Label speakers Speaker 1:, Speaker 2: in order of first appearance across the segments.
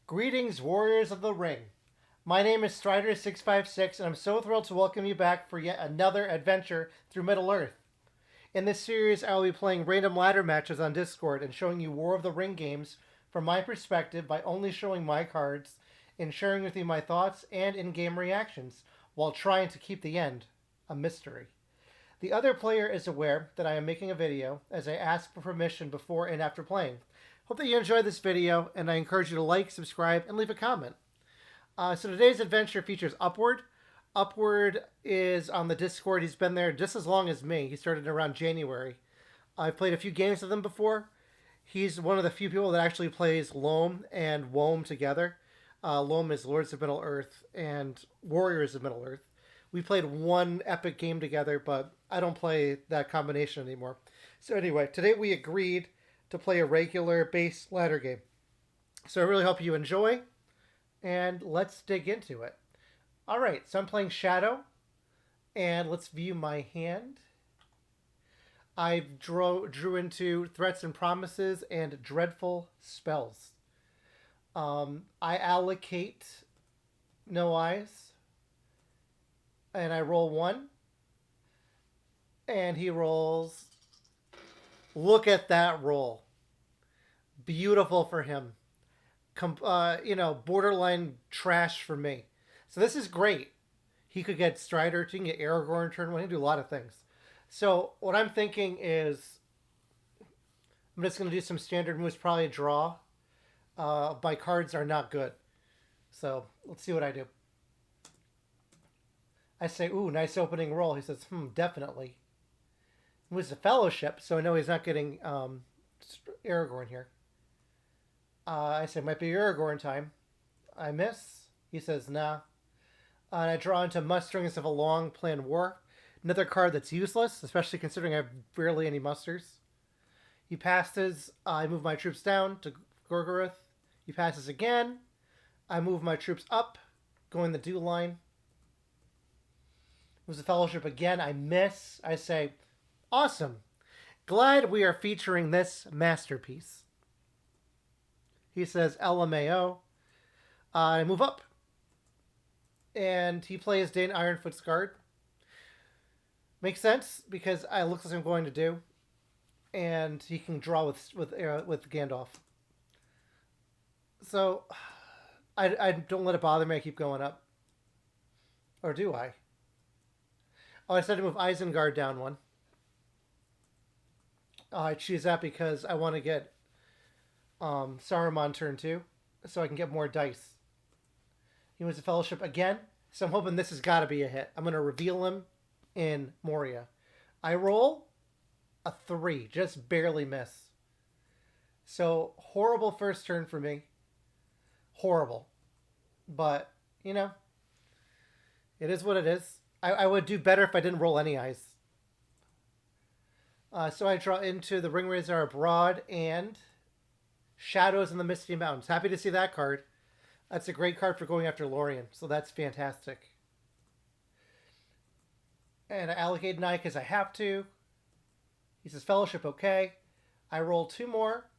Speaker 1: Greetings, Warriors of the Ring. My name is Strider656, and I'm so thrilled to welcome you back for yet another adventure through Middle-earth. In this series, I will be playing random ladder matches on Discord and showing you War of the Ring games from my perspective by only showing my cards and sharing with you my thoughts and in-game reactions, while trying to keep the end a mystery. The other player is aware that I am making a video, as I ask for permission before and after playing. Hope that you enjoyed this video, and I encourage you to like, subscribe, and leave a comment. So today's adventure features Upward. Upward is on the Discord. He's been there just as long as me. He started around January. I've played a few games with him before. He's one of the few people that actually plays Loam and Wome together. Loam is Lords of Middle-earth and Warriors of Middle-earth. We played one epic game together, but I don't play that combination anymore. So anyway, today we agreed to play a regular base ladder game. So I really hope you enjoy, and let's dig into it. All right, so I'm playing Shadow, and let's view my hand. I drew into Threats and Promises and Dreadful Spells. I allocate No Eyes, and I roll one, and he rolls. Look at that roll. Beautiful for him. Borderline trash for me. So this is great. He could get Strider, he can get Aragorn turn one, he can do a lot of things. So what I'm thinking is I'm just going to do some standard moves, probably draw. My cards are not good. So let's see what I do. I say, ooh, nice opening roll. He says, definitely. It was a fellowship, so I know he's not getting Aragorn here. I say, might be Aragorn time. I miss. He says, nah. And I draw into Musterings of a Long Planned War. Another card that's useless, especially considering I have barely any musters. He passes. I move my troops down to Gorgoroth. He passes again. I move my troops up, going the dew line. It was a fellowship again. I miss. I say, awesome. Glad we are featuring this masterpiece. He says LMAO. I move up. And he plays Dane Ironfoot's guard. Makes sense because it looks like I'm going to do. And he can draw with Gandalf. So I don't let it bother me. I keep going up. Or do I? Oh, I said to move Isengard down one. I choose that because I want to get Saruman turn 2, so I can get more dice. He wins the fellowship again, so I'm hoping this has got to be a hit. I'm going to reveal him in Moria. I roll a 3, just barely miss. So horrible first turn for me. Horrible. But, it is what it is. I would do better if I didn't roll any eyes. So I draw into the Ringwraiths Are Abroad and Shadows in the Misty Mountains. Happy to see that card. That's a great card for going after Lorien, so that's fantastic. And I allocate an eye because I have to. He says Fellowship, okay. I roll 2 more.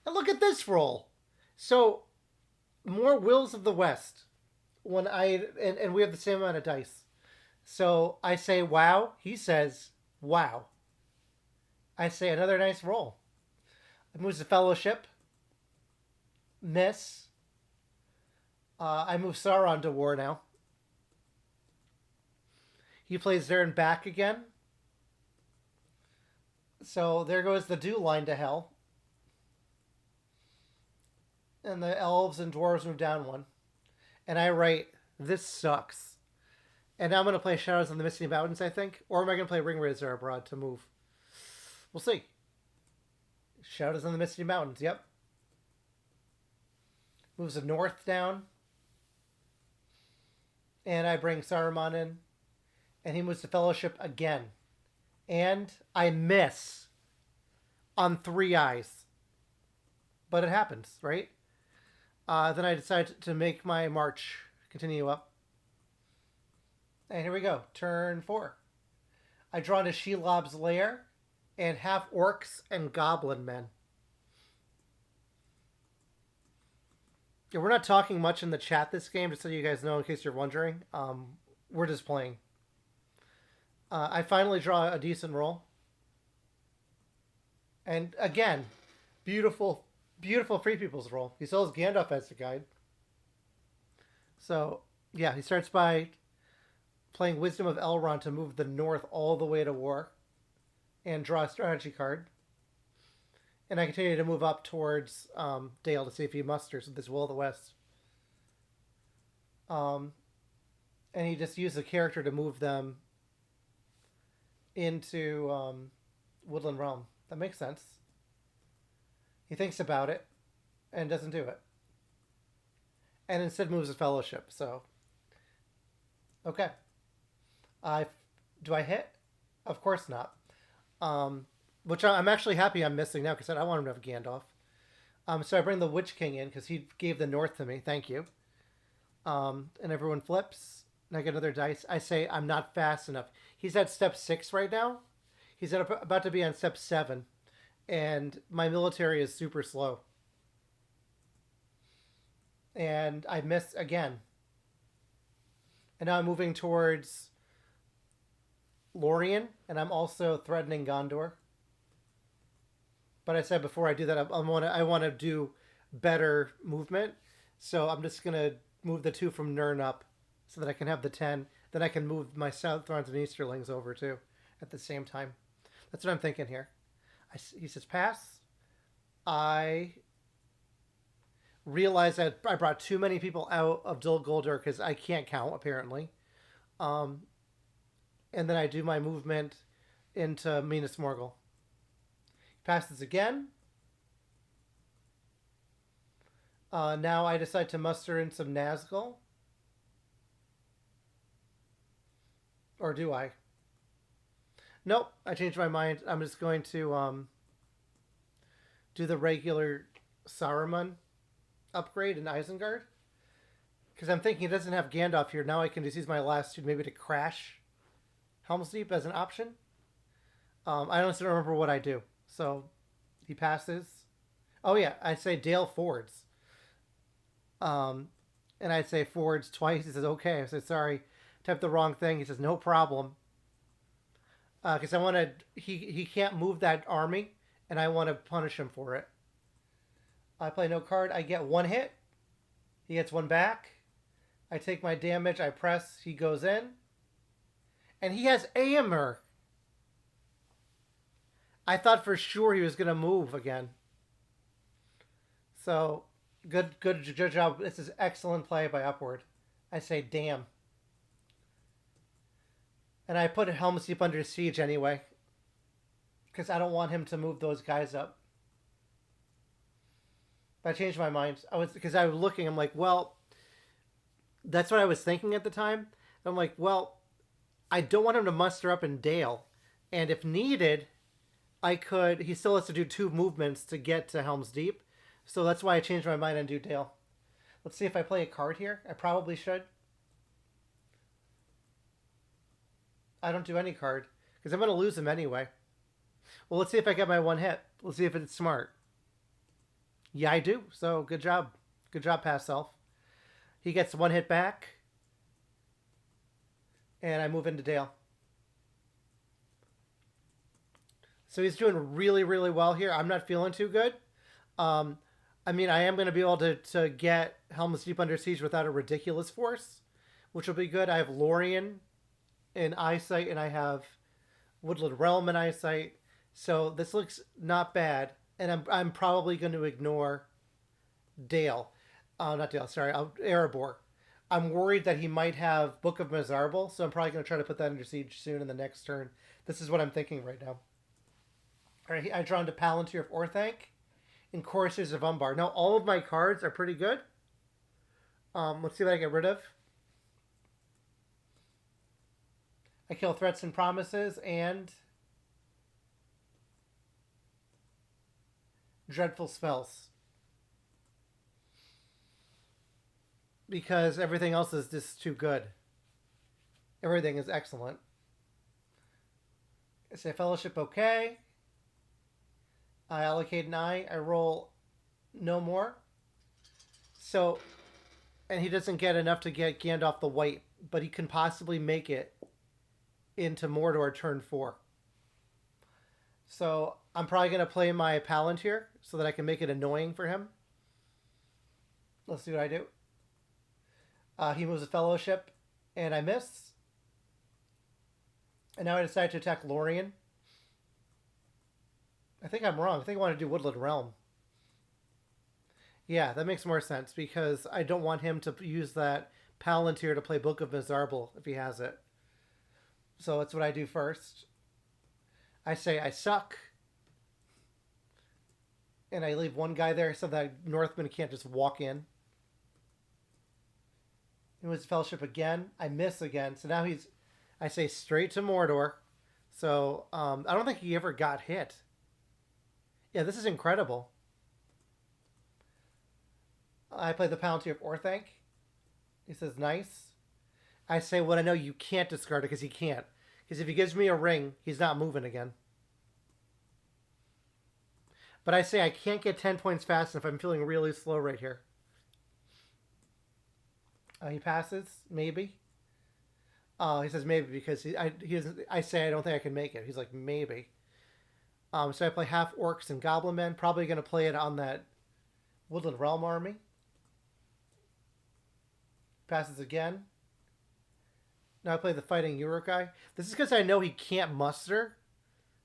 Speaker 1: And look at this roll. So, more Wills of the West. And we have the same amount of dice. So I say, wow. He says, wow. I say, another nice roll. I move the Fellowship. Miss. I move Sauron to war now. He plays Zarin back again. So there goes the dew line to hell. And the elves and dwarves move down one. And I write, this sucks. And now I'm going to play Shadows on the Misty Mountains, I think. Or am I going to play Ringwraiths Are Abroad to move? We'll see. Shadows on the Misty Mountains, yep. Moves the north down. And I bring Saruman in. And he moves the Fellowship again. And I miss on 3 eyes. But it happens, right? Then I decide to make my march. Continue up. And here we go. Turn 4. I draw into Shelob's Lair and half orcs and goblin men. Yeah, we're not talking much in the chat this game, just so you guys know, in case you're wondering. We're just playing. I finally draw a decent roll. And again, beautiful, beautiful Free People's roll. He still has Gandalf as the guide. So, yeah, he starts by playing Wisdom of Elrond to move the north all the way to war and draw a strategy card. And I continue to move up towards Dale to see if he musters with this Will of the West. And he just used the character to move them into Woodland Realm. That makes sense. He thinks about it and doesn't do it. And instead moves a fellowship, so... Okay. Do I hit? Of course not. Which I'm actually happy I'm missing now, because I want him to have Gandalf. So I bring the Witch King in, because he gave the north to me. Thank you. And everyone flips. And I get another dice. I say I'm not fast enough. He's at step 6 right now. He's about to be on step 7. And my military is super slow. And I miss again. And now I'm moving towards Lorien. And I'm also threatening Gondor. But I said before I do that, I want to do better movement. So I'm just going to move the 2 from Nirn up so that I can have the 10. Then I can move my Southrons and Easterlings over too at the same time. That's what I'm thinking here. He says pass. I realize that I brought too many people out of Dol Guldur because I can't count, apparently. And then I do my movement into Minas Morgul. He passes again. Now I decide to muster in some Nazgul. Or do I? Nope, I changed my mind. I'm just going to do the regular Saruman upgrade in Isengard. Because I'm thinking he doesn't have Gandalf here. Now I can just use my last 2 maybe to crash Helm's Deep as an option. I don't remember what I do. So he passes. Oh yeah, I say Dale Fords. And I say Fords twice. He says, okay. I said, sorry, typed the wrong thing. He says, no problem. Because I want to, he can't move that army, and I want to punish him for it. I play no card. I get 1 hit. He gets 1 back. I take my damage. I press. He goes in. And he has Aemir. I thought for sure he was going to move again. So, good job. This is excellent play by Upward. I say, damn. And I put Helm's Deep under siege anyway. Because I don't want him to move those guys up. But I changed my mind. Because I was looking, I'm like, well, that's what I was thinking at the time. I'm like, well, I don't want him to muster up in Dale. And if needed, he still has to do 2 movements to get to Helm's Deep. So that's why I changed my mind and do Dale. Let's see if I play a card here. I probably should. I don't do any card. Because I'm going to lose him anyway. Well, let's see if I get my 1 hit. Let's see if it's smart. Yeah, I do. So, good job. Good job, Past Self. He gets 1 hit back. And I move into Dale. So he's doing really, really well here. I'm not feeling too good. I mean, I am going to be able to get Helm's Deep under siege without a ridiculous force, which will be good. I have Lorien in eyesight, and I have Woodland Realm in eyesight. So this looks not bad. And I'm probably going to ignore Dale. Not Dale, sorry, Erebor. I'm worried that he might have Book of Mizarble, so I'm probably going to try to put that under siege soon in the next turn. This is what I'm thinking right now. All right, I draw into Palantir of Orthanc and Courses of Umbar. Now, all of my cards are pretty good. Let's see what I get rid of. I kill Threats and Promises and Dreadful Spells. Because everything else is just too good. Everything is excellent. I say Fellowship okay. I allocate an eye. I roll no more. So, and he doesn't get enough to get Gandalf the White, but he can possibly make it into Mordor turn 4. So I'm probably going to play my Palantir so that I can make it annoying for him. Let's see what I do. He moves a Fellowship, and I miss. And now I decide to attack Lorien. I think I'm wrong. I think I want to do Woodland Realm. Yeah, that makes more sense because I don't want him to use that Palantir to play Book of Mizarble if he has it. So that's what I do first. I say I suck. And I leave one guy there so that Northman can't just walk in. It was Fellowship again. I miss again. So now I say straight to Mordor. So I don't think he ever got hit. Yeah, this is incredible. I play the Palantir of Orthanc. He says, nice. I say, well, I know you can't discard it because he can't. Because if he gives me a ring, he's not moving again. But I say I can't get 10 points fast enough. I'm feeling really slow right here. He passes, maybe. He says maybe because he doesn't. I say I don't think I can make it. He's like maybe. So I play half orcs and goblin men. Probably going to play it on that Woodland Realm army. Passes again. Now I play the fighting Uruk-hai. This is because I know he can't muster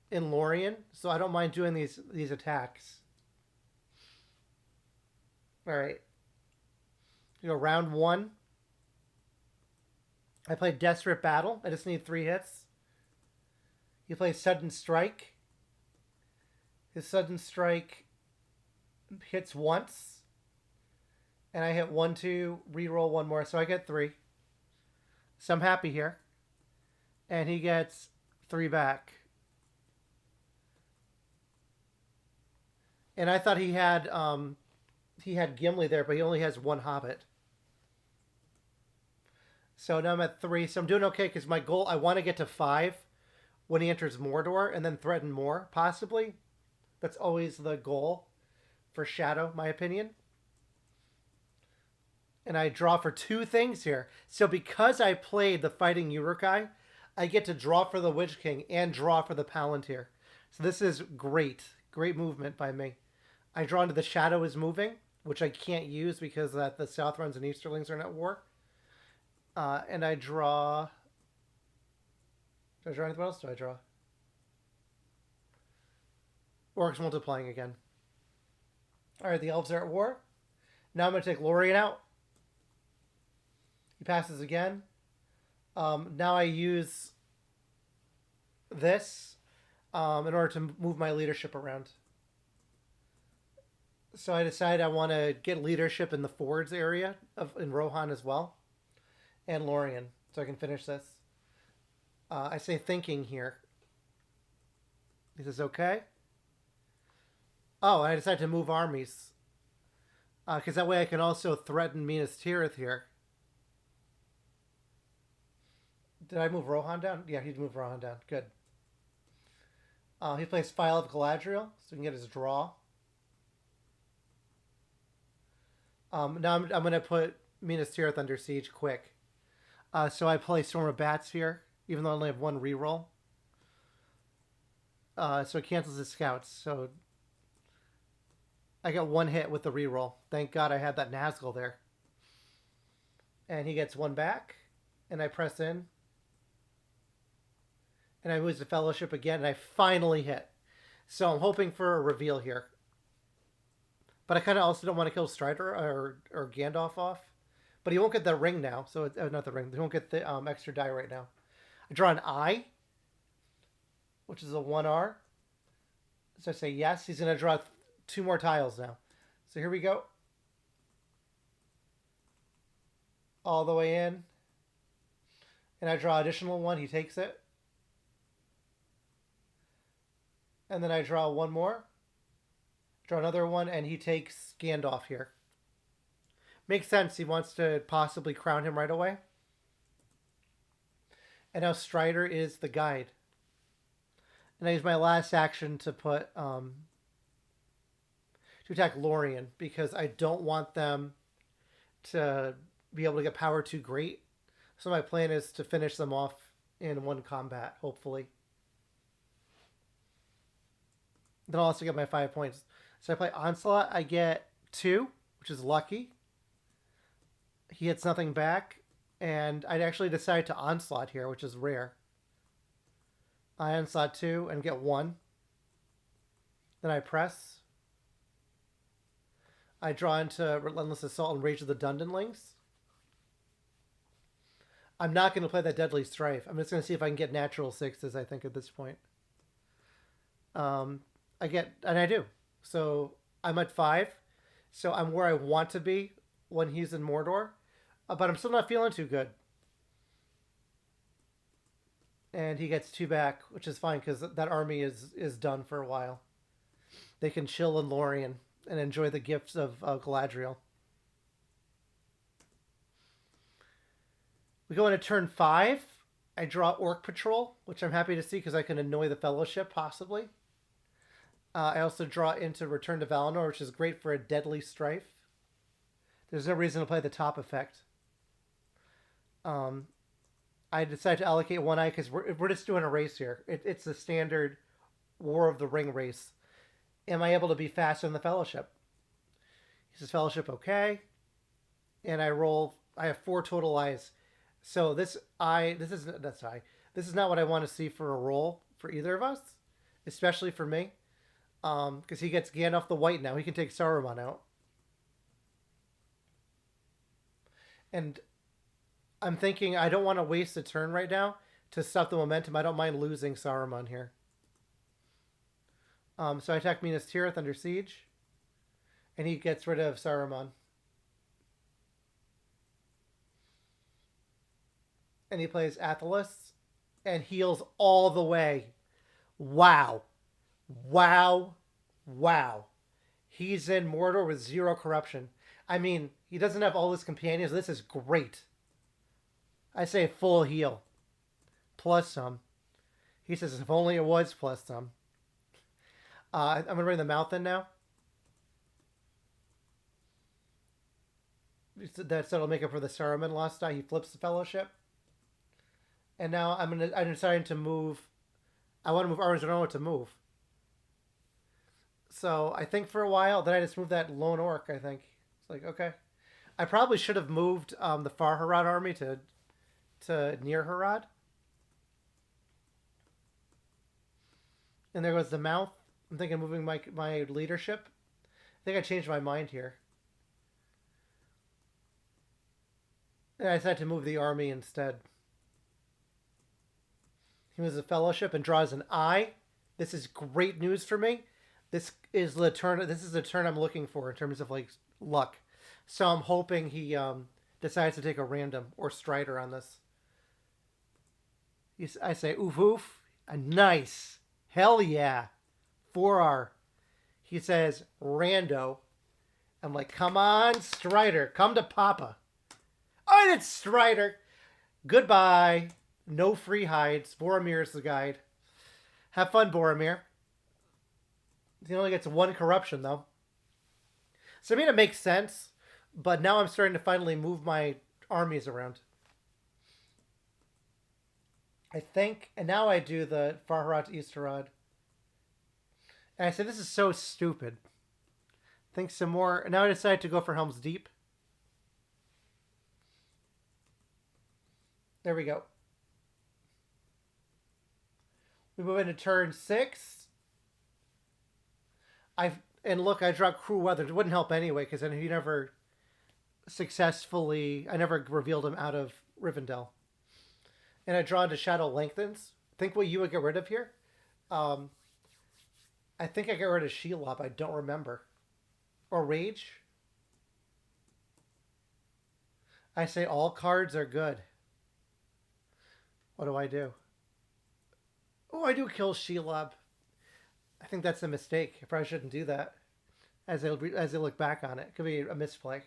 Speaker 1: in Lorien, so I don't mind doing these attacks. All right. You know, round 1. I play Desperate Battle. I just need 3 hits. He plays Sudden Strike. His Sudden Strike hits once. And I hit 1, 2, reroll 1 more, so I get 3. So I'm happy here. And he gets 3 back. And I thought he had Gimli there, but he only has 1 Hobbit. So now I'm at 3. So I'm doing okay because my goal, I want to get to 5 when he enters Mordor and then threaten more, possibly. That's always the goal for Shadow, my opinion. And I draw for 2 things here. So because I played the fighting Uruk-hai, I get to draw for the Witch King and draw for the Palantir. So this is great. Great movement by me. I draw into the Shadow is moving, which I can't use because the Southrons and Easterlings are at war. And I draw... Do I draw anything else? Do I draw? Orcs multiplying again. Alright, the Elves are at war. Now I'm going to take Lorien out. He passes again. Now I use this in order to move my leadership around. So I decide I want to get leadership in the Fords area in Rohan as well. And Lorien, so I can finish this. I say thinking here. He says, okay. Oh, I decided to move armies. Because that way I can also threaten Minas Tirith here. Did I move Rohan down? Yeah, he moved Rohan down. Good. He plays File of Galadriel, so he can get his draw. Now I'm going to put Minas Tirith under siege quick. So I play Storm of Bats here, even though I only have 1 reroll. So it cancels his scouts. So I got 1 hit with the reroll. Thank God I had that Nazgul there. And he gets 1 back. And I press in. And I lose the Fellowship again. And I finally hit. So I'm hoping for a reveal here. But I kind of also don't want to kill Strider or Gandalf off. But he won't get the ring now. So it's not the ring. He won't get the extra die right now. I draw an I, which is a 1R. So I say yes. He's going to draw 2 more tiles now. So here we go. All the way in. And I draw additional 1. He takes it. And then I draw 1 more. Draw another 1. And he takes Gandalf here. Makes sense. He wants to possibly crown him right away. And now Strider is the guide. And I use my last action to put... to attack Lorien. Because I don't want them to be able to get power 2 great. So my plan is to finish them off in one combat, hopefully. Then I'll also get my 5 points. So I play Onslaught, I get 2, which is lucky. He hits nothing back, and I'd actually decide to Onslaught here, which is rare. I Onslaught 2 and get 1. Then I press. I draw into Relentless Assault and Rage of the Dundenlings. I'm not going to play that Deadly Strife. I'm just going to see if I can get natural 6s, I think, at this point. I get, and I do. So I'm at 5. So I'm where I want to be when he's in Mordor. But I'm still not feeling too good. And he gets 2 back, which is fine because that army is done for a while. They can chill in Lorien and enjoy the gifts of Galadriel. We go into turn 5. I draw Orc Patrol, which I'm happy to see because I can annoy the Fellowship, possibly. I also draw into Return to Valinor, which is great for a Deadly Strife. There's no reason to play the top effect. I decide to allocate 1 eye because we're just doing a race here. It's the standard War of the Ring race. Am I able to be faster than the Fellowship? He says Fellowship okay. And I roll. I have 4 total eyes. So this is not what I want to see for a roll for either of us, especially for me, because he gets Gandalf the White now. He can take Saruman out, and I'm thinking I don't want to waste a turn right now to stop the momentum. I don't mind losing Saruman here. So I attack Minas Tirith under siege, and he gets rid of Saruman. And he plays Athelas and heals all the way. Wow. Wow. Wow. He's in Mordor with 0 corruption. I mean, he doesn't have all his companions. This is great. I say full heal. Plus some. He says if only it was plus some. I'm going to bring the mouth in now. That'll make up for the Saruman lost die. He flips the Fellowship. And now I'm deciding to move. I want to move armies. I don't know what to move. So I think for a while, then I just moved that lone orc. I think it's like okay. I probably should have moved the Far Harad army to near Harad. And there goes the mouth. I'm thinking of moving my leadership. I think I changed my mind here. And I decided to move the army instead. He moves the Fellowship and draws an eye. This is great news for me. This is the turn I'm looking for in terms of like luck. So I'm hoping he decides to take a random or Strider on this. I say oof oof. A nice. Hell yeah. 4R. He says rando. I'm like, come on, Strider. Come to Papa. Oh, and it's Strider. Goodbye. No free hides. Boromir is the guide. Have fun, Boromir. He only gets 1 corruption, though. So I mean, it makes sense. But now I'm starting to finally move my armies around. I think. And now I do the Far Harad to East Harad. And I said, this is so stupid. Think some more. And now I decide to go for Helm's Deep. There we go. We move into turn 6. And look, I dropped Cruel Weather. It wouldn't help anyway, because he never successfully... I never revealed him out of Rivendell. And I draw into Shadow Lengthens. Think what you would get rid of here? I think I get rid of Shelob. I don't remember. Or Rage. I say all cards are good. What do I do? Oh, I do kill Shelob. I think that's a mistake. I probably shouldn't do that. As I look back on it. It could be a misplay.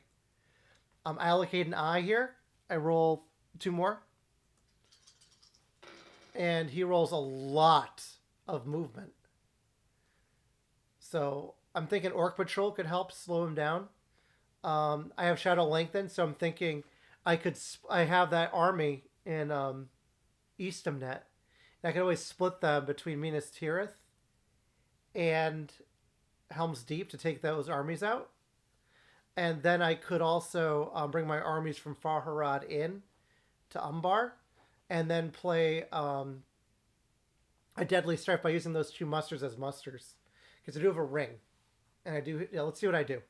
Speaker 1: I allocate an eye here. I roll 2 more. And he rolls a lot of movement. So I'm thinking Orc Patrol could help slow him down. I have Shadow Lengthen, so I'm thinking I have that army in Eastamnet. And I could always split them between Minas Tirith and Helm's Deep to take those armies out. And then I could also bring my armies from Farharad in to Umbar, and then play a Deadly Strife by using those two musters as musters. Because I do have a ring. And I do... Yeah, let's see what I do.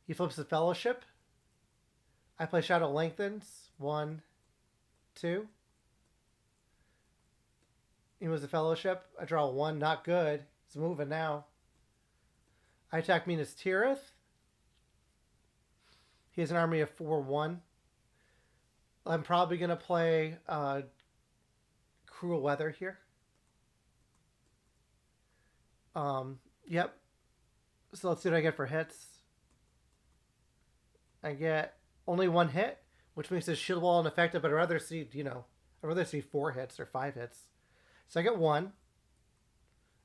Speaker 1: He flips the Fellowship. I play Shadow Lengthens. 1, 2. He moves the Fellowship. I draw 1. Not good. It's moving now. I attack Minas Tirith. He has an army of 4-1. I'm probably going to play Cruel Weather here. Yep. So let's see what I get for hits. I get only 1 hit, which makes his shield wall ineffective, but I'd rather see, I'd rather see 4 hits or 5 hits. So I get 1.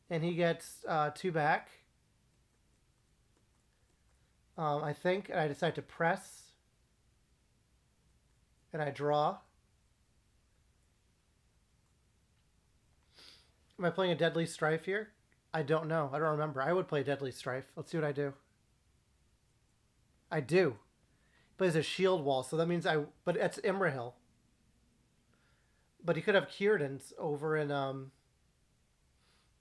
Speaker 1: And he gets 2 back. I think, and I decide to press. And I draw. Am I playing a Deadly Strife here? I don't know. I don't remember. I would play Deadly Strife. Let's see what I do. I do. But it's a shield wall, so that means but it's Imrahil. But he could have Círdan's over in Dol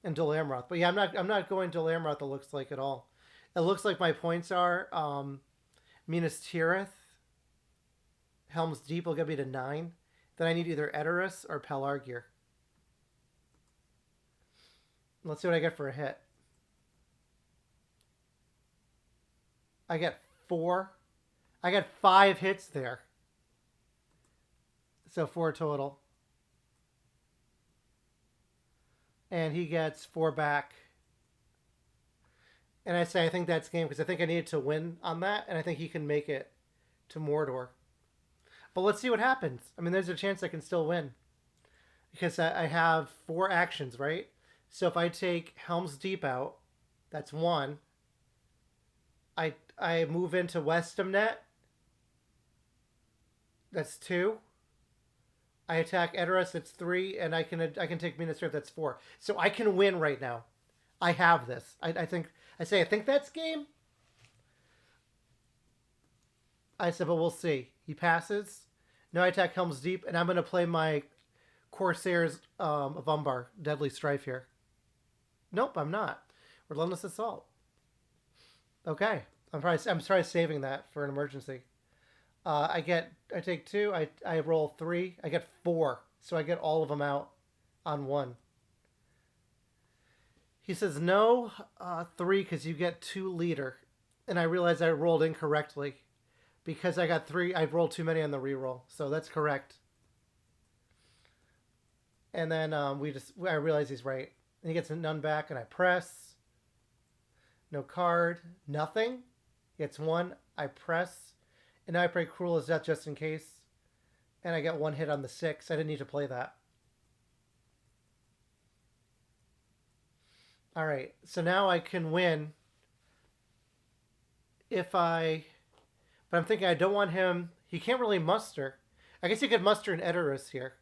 Speaker 1: Amroth. But yeah, I'm not going Dol Amroth, it looks like, at all. It looks like my points are Minas Tirith. Helm's Deep will get me to 9. Then I need either Edoras or Pelargir. Let's see what I get for a hit. I get 4. I got 5 hits there. So 4 total. And he gets 4 back. And I say I think that's game because I think I needed to win on that. And I think he can make it to Mordor. But let's see what happens. I mean, there's a chance I can still win. Because I have 4 actions, right? So if I take Helm's Deep out, that's 1. I move into Westamnet. That's 2. I attack Edoras, that's 3, and I can take Minas Tirith, that's 4. So I can win right now. I have this. I think that's game. I said, but we'll see. He passes. Now I attack Helm's Deep, and I'm going to play my Corsairs of Umbar, Deadly Strife here. Nope, I'm not. Relentless Assault. Okay. I'm probably saving that for an emergency. I take 2. I roll 3. I get 4. So I get all of them out on 1. He says, no, 3, because you get 2 leader. And I realized I rolled incorrectly. Because I got 3, I rolled too many on the reroll. So that's correct. And then I realize he's right. And he gets none back, and I press. No card. Nothing. He gets 1. I press. And now I play Cruel as Death just in case. And I get 1 hit on the 6. I didn't need to play that. Alright, so now I can win if I... But I'm thinking I don't want him... He can't really muster. I guess he could muster an Edoras here.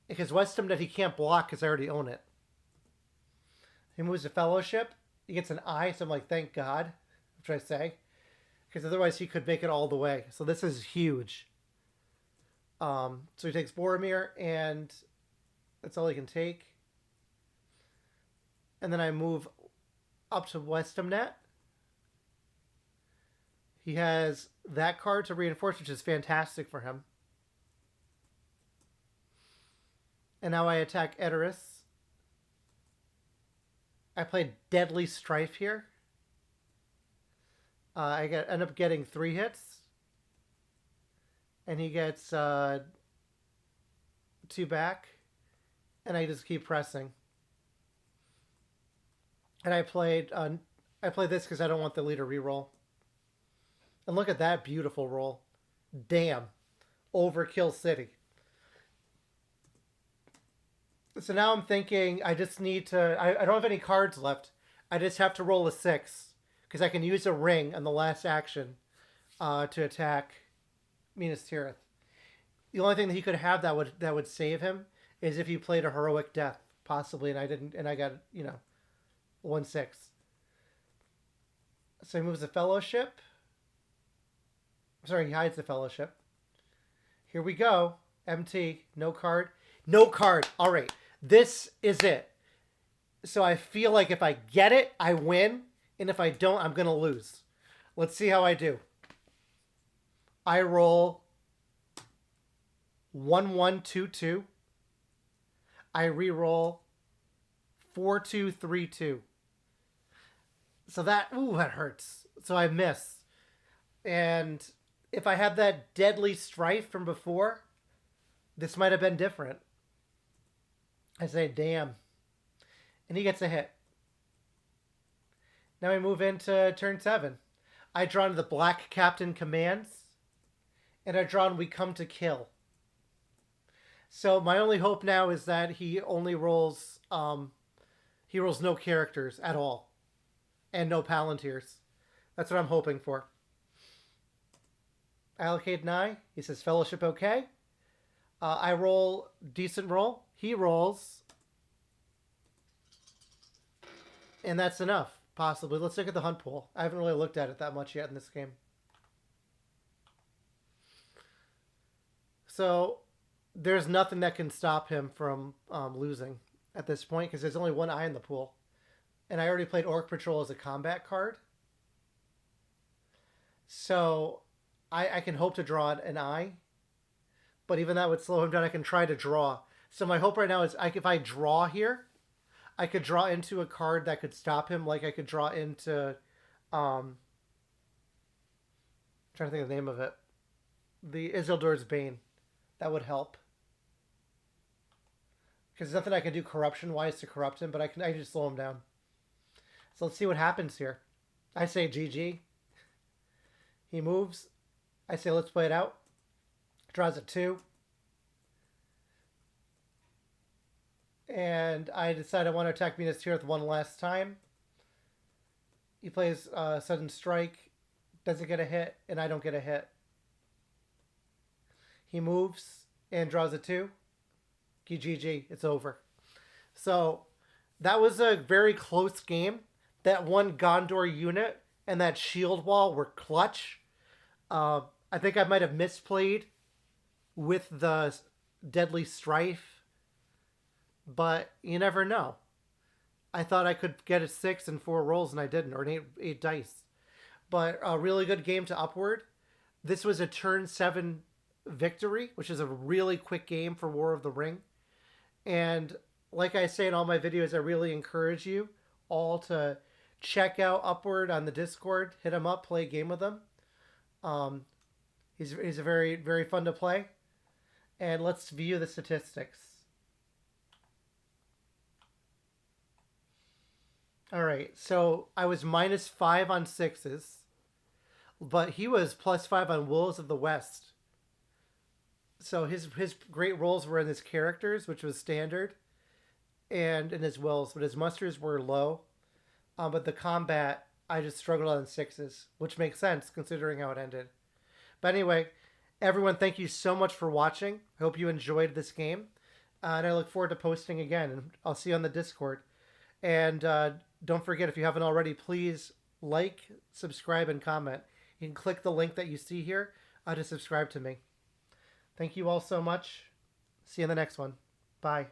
Speaker 1: Because Westamnet he can't block because I already own it. He moves to Fellowship. He gets an I, so I'm like, thank God. What should I say? Because otherwise he could make it all the way. So this is huge. So he takes Boromir, and that's all he can take. And then I move up to Westamnet. He has that card to reinforce, which is fantastic for him. And now I attack Edoras. I played Deadly Strife here. End up getting 3 hits. And he gets 2 back. And I just keep pressing. And I played this because I don't want the leader reroll. And look at that beautiful roll. Damn. Overkill City. So now I'm thinking I just need to... I don't have any cards left. I just have to roll a 6. because I can use a ring on the last action to attack Minas Tirith. The only thing that he could have that would save him is if he played a heroic death, possibly, and I didn't, and I got 1/6. So he moves the Fellowship. Sorry, he hides the Fellowship. Here we go. MT, no card. No card. All right, this is it. So I feel like if I get it, I win, and if I don't, I'm gonna lose. Let's see how I do. I roll 1-1-2-2. I re-roll 4-2-3-2. So that hurts. So I miss. And if I had that deadly strife from before, this might have been different. I say, damn. And he gets a hit. Now we move into turn 7. I draw into the Black Captain commands. And I draw in We Come to Kill. So my only hope now is that he only rolls no characters at all. And no Palantirs. That's what I'm hoping for. Allocate an eye. He says Fellowship okay. I roll decent roll. He rolls. And that's enough, possibly. Let's look at the hunt pool. I haven't really looked at it that much yet in this game. So there's nothing that can stop him from losing at this point because there's only one eye in the pool. And I already played Orc Patrol as a combat card. So I can hope to draw an eye. But even that would slow him down. I can try to draw. So my hope right now is if I draw here, I could draw into a card that could stop him. Like I could draw into... I'm trying to think of the name of it. The Isildur's Bane. That would help. Because there's nothing I can do corruption-wise to corrupt him, but I can just slow him down. So let's see what happens here. I say GG. He moves. I say let's play it out. Draws a 2. And I decide I want to attack Minas Tirith one last time. He plays Sudden Strike. Doesn't get a hit, and I don't get a hit. He moves and draws a 2. GG. It's over. So that was a very close game. That one Gondor unit and that shield wall were clutch. I think I might have misplayed with the Deadly Strife, but you never know. I thought I could get a 6 in 4 rolls, and I didn't, or an 8 dice. But a really good game to Upward. This was a turn 7 victory, which is a really quick game for War of the Ring. And like I say in all my videos, I really encourage you all to check out Upward on the Discord. Hit him up, play a game with him. He's a very, very fun to play. And let's view the statistics. All right, so I was -5 on 6s, but he was +5 on Wolves of the West. So his great rolls were in his characters, which was standard, and in his wills, but his musters were low. But the combat, I just struggled on 6s, which makes sense considering how it ended. But anyway, everyone, thank you so much for watching. I hope you enjoyed this game, and I look forward to posting again. And I'll see you on the Discord. And don't forget, if you haven't already, please like, subscribe, and comment. You can click the link that you see here to subscribe to me. Thank you all so much. See you in the next one. Bye.